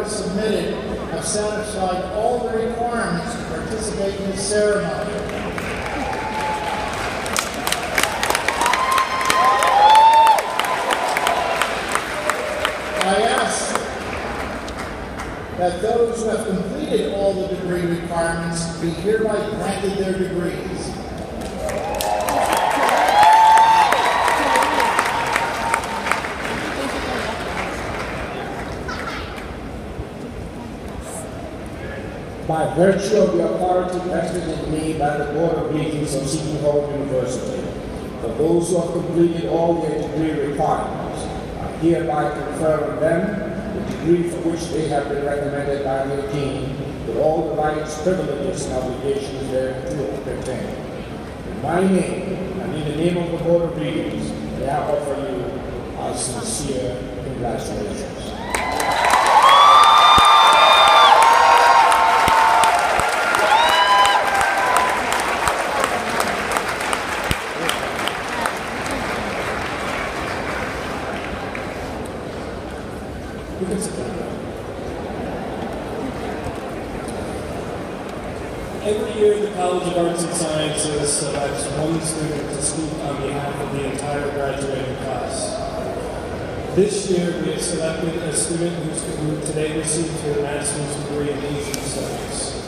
parties submitted have satisfied all the requirements to participate in this ceremony. I ask that those who have completed all the degree requirements be hereby granted their degrees. By virtue of the authority vested in me by the Board of Regents of Seton University, for those who have completed all their degree requirements, I hereby confer on them the degree for which they have been recommended by their dean, with all the rights, privileges, and obligations thereto pertain. In my name, and in the name of the Board of Regents, may I offer you our sincere congratulations. Every year, the College of Arts and Sciences selects one student to speak on behalf of the entire graduating class. This year, we have selected a student who today received her master's degree in Asian Studies.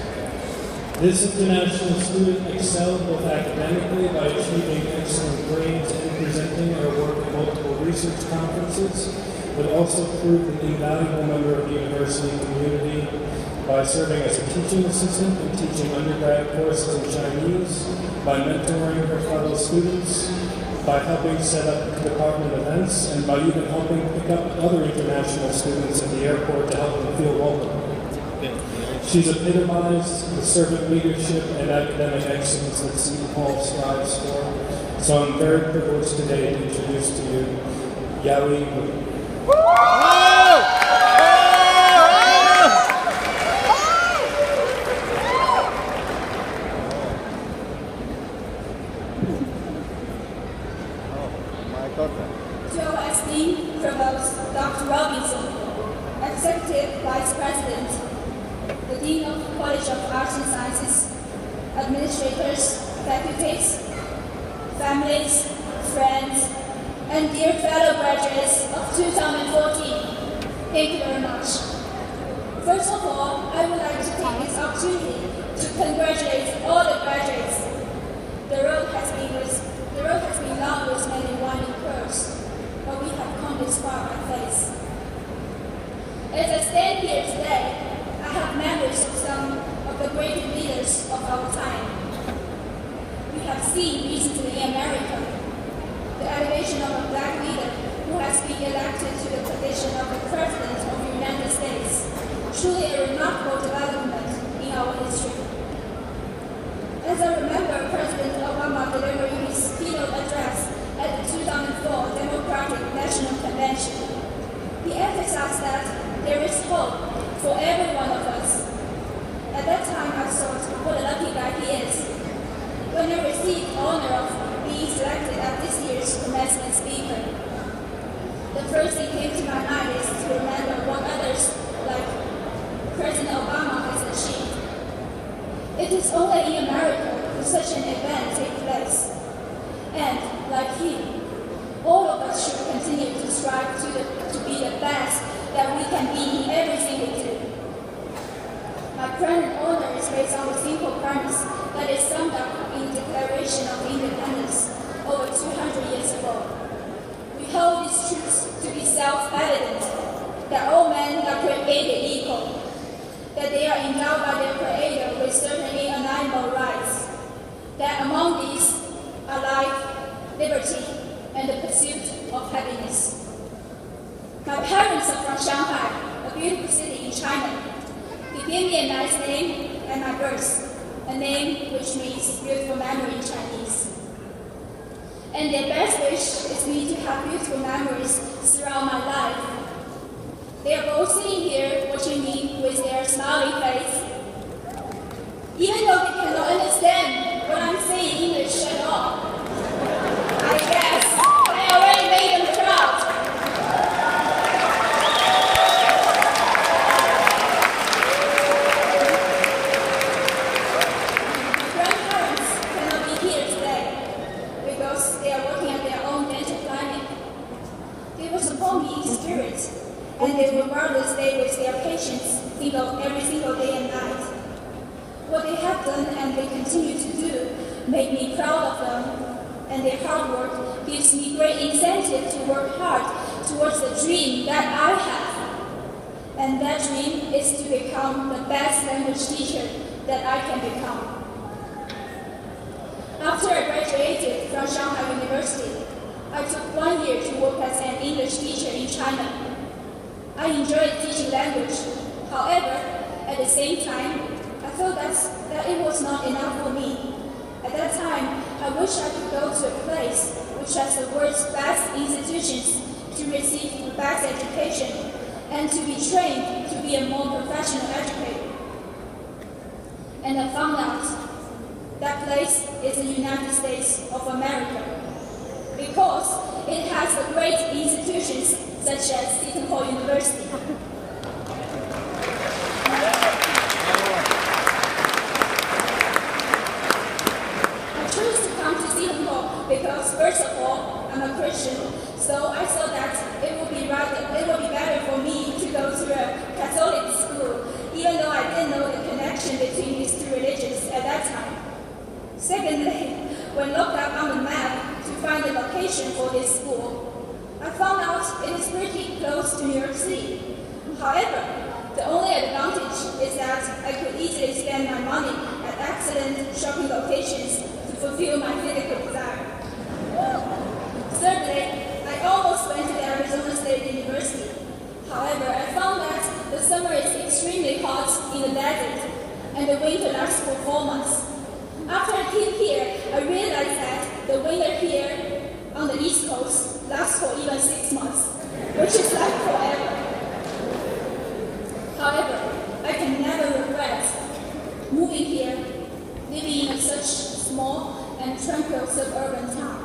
This international student excelled both academically by achieving excellent grades and presenting her work at multiple research conferences, but also proved an invaluable member of the university community by serving as a teaching assistant and teaching undergrad courses in Chinese, by mentoring her fellow students, by helping set up department events, and by even helping pick up other international students at the airport to help them feel welcome. She's epitomized the servant leadership and academic excellence that Seton Hall strives for. So I'm very privileged today to introduce to you Yaoyi. Provost Dr. Robinson, Executive Vice President, the Dean of College of Arts and Sciences, administrators, faculties, families, friends, and dear fellow graduates of 2014, thank you very much. First of all, I would like to take this opportunity to congratulate all the graduates. The road has been long with many winding curves, but we have come this far at least. As I stand here today, I have memories of some of the great leaders of our time. We have seen recently in America the elevation of a black leader who has been elected to the position of the President of the United States. Truly a remarkable development in our history. As I remember President Obama delivering his keynote address at the 2004 Democratic National Convention, he emphasized that there is hope for every one of us. At that time, I thought what a lucky guy he is. When I received the honor of being selected as this year's commencement speaker, the first thing came to my mind is to remember what others, like President Obama, has achieved. It is only in America that such an event takes place. And, like him, all of us should continue to strive to be the best that we can be in everything we do. My present honor is based on a simple premise that is summed up in the Declaration of Independence over 200 years ago. We hold these truths to be self-evident, that all men are created equal, that they are endowed by their Creator with certain inalienable rights, that among these are life, liberty, and the pursuit of happiness. My parents are from Shanghai, a beautiful city in China. They gave me a nice name at my birth, a name which means beautiful memory in Chinese. And their best wish is me to have beautiful memories throughout my life. They are both sitting here watching me with their smiling face. Even though they cannot understand what I'm saying in English at all, I guess I already made them proud. call me spirit, and they will rather stay with their patients every single day and night. What they have done and they continue to do make me proud of them, and their hard work gives me great incentive to work hard towards the dream that I have. And that dream is to become the best language teacher that I can become. After I graduated from Shanghai University, I took 1 year to work as an English teacher in China. I enjoyed teaching language. However, at the same time, I felt that it was not enough for me. At that time, I wish I could go to a place which has the world's best institutions to receive the best education and to be trained to be a more professional educator. And I found out that place is the United States of America, because it has the great institutions such as Seton University. I chose to come to Seton because, first of all, I'm a Christian, so I thought that it would be better for me to go to a Catholic school, even though I didn't know the connection between these two religions at that time. Secondly, when looked up on the map to find the location for this school, I found out it is pretty close to New York City. However, the only advantage is that I could easily spend my money at excellent shopping locations to fulfill my physical desire. Thirdly, I almost went to the Arizona State University. However, I found that the summer is extremely hot in the desert, and the winter lasts for 4 months. After I came here, I realized that the winter here on the East Coast lasts for even 6 months, which is like forever. However, I can never regret moving here, living in such small and tranquil suburban town,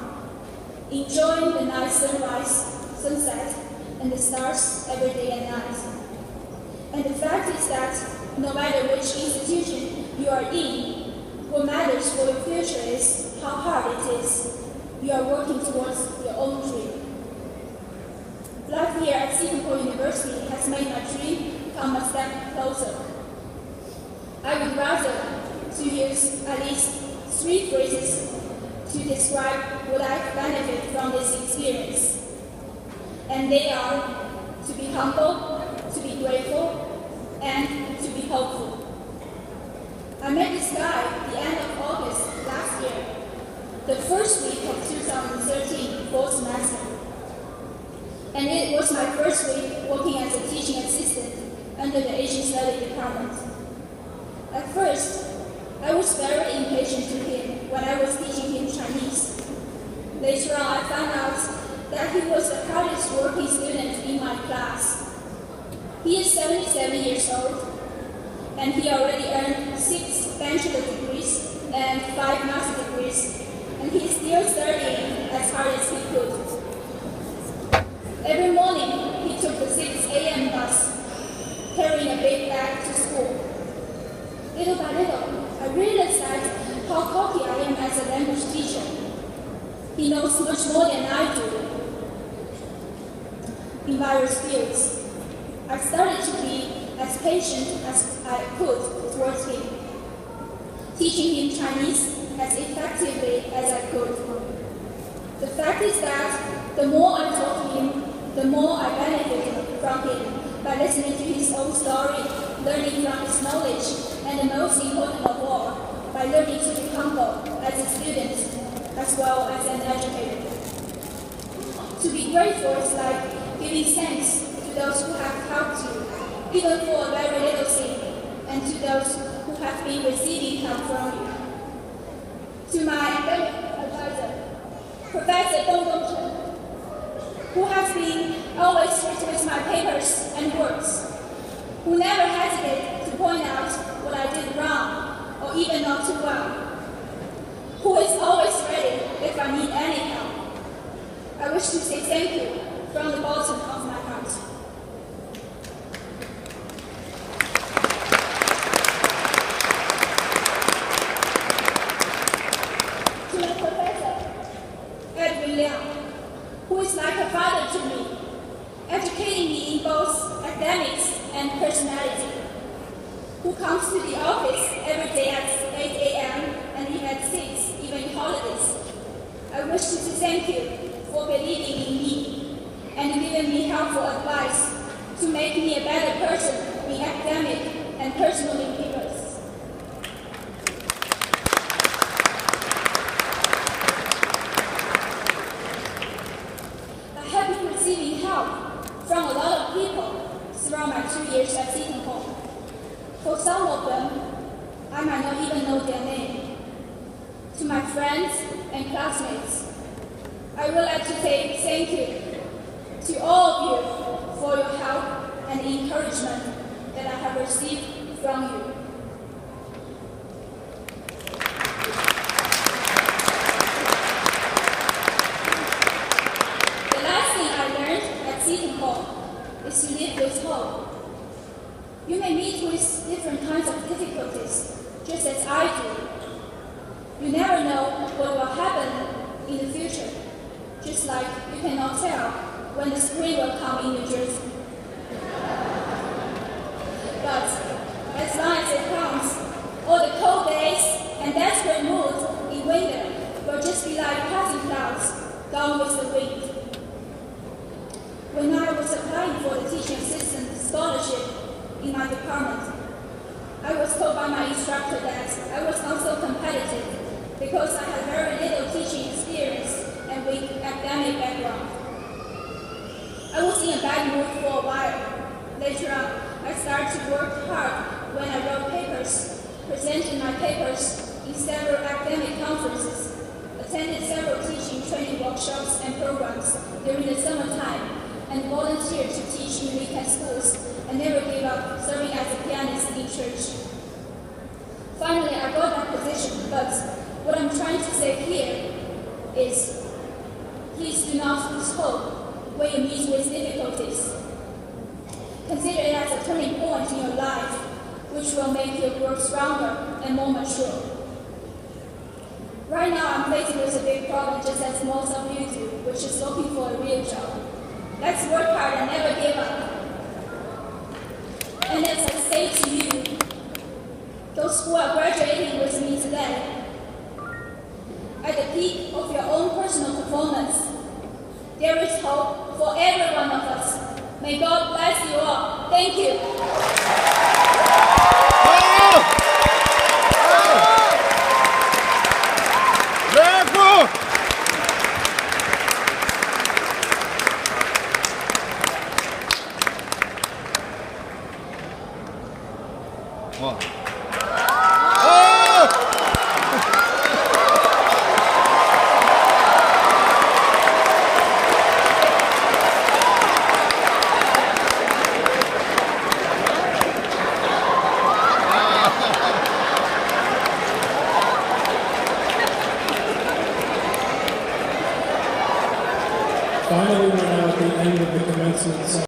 enjoying the night sunrise, sunset, and the stars every day and night. And the fact is that no matter which institution you are in, what matters for your future is how hard it is you are working towards your own dream. Life here at Seton University has made my dream come a step closer. I would rather to use at least 3 phrases to describe what I benefit from this experience. And they are to be humble, to be grateful, and to be hopeful. I met this guy at the end of August last year, the first week of 2013 fall semester. And it was my first week working as a teaching assistant under the Asian Studies department. At first, I was very impatient to him when I was teaching him Chinese. Later on, I found out that he was the hardest working student in my class. He is 77 years old, and he already earned 6 bachelor degrees and 5 master degrees, and he is still studying as hard as he could. Every morning, he took the 6 a.m. bus, carrying a big bag to school. Little by little, I realized how cocky I am as a language teacher. He knows much more than I do in various fields. I started to be as patient as I could towards him, teaching him Chinese as effectively as I could. The fact is that the more I taught him, the more I benefited from him by listening to his own story, learning from his knowledge, and the most important of all, by learning to be humble as a student as well as an educator. To be grateful is like giving thanks to those who have helped you, even for a very little thing, and to those who have been receiving help from you. To my academic advisor, Professor Dong, who has been always strict with my papers and works, who never hesitated to point out what I did wrong or even not too well, who is always ready if I need any help. I wish to say thank you from the bottom of my heart. To my professor, Edwin Liang, who is like a father to me. academics, and personality, who comes to the office every day at 8 a.m. and even at 6, even in holidays. I wish to thank you for believing in me and giving me helpful advice to make me a better person in academic and personal endeavors. I have been receiving help from a lot of people throughout my 2 years at Seton. For some of them, I might not even know their name. To my friends and classmates, I would like to say thank you to all of you for your help and encouragement that I have received from you. The last thing I learned at Seton Hall is to live with hope. You may meet with different kinds of difficulties, just as I do. You never know what will happen in the future, just like you cannot tell when the spring will come in New Jersey. But as long as it comes, all the cold days and desperate moods in winter will just be like passing clouds gone with the wind. When I was applying for the teaching assistant scholarship in my department, I was told by my instructor that I was not so competitive because I had very little teaching experience and weak academic background. I was in a bad mood for a while. Later on, I started to work hard when I wrote papers, presented my papers in several academic conferences, attended several teaching training workshops and programs during the summertime, and volunteered to teach in weekend schools and never gave up serving as a pianist in church. Finally, I got that position, but what I'm trying to say here is please do not lose hope when you meet with difficulties. Consider it as a turning point in your life, which will make you grow stronger and more mature. Right now, I'm facing with a big problem just as most of you do, which is looking for a real job. Let's work hard and never give up. And as I say to you, those who are graduating with me today, at the peak of your own personal performance, there is hope for every one of us. May God bless you all. Thank you.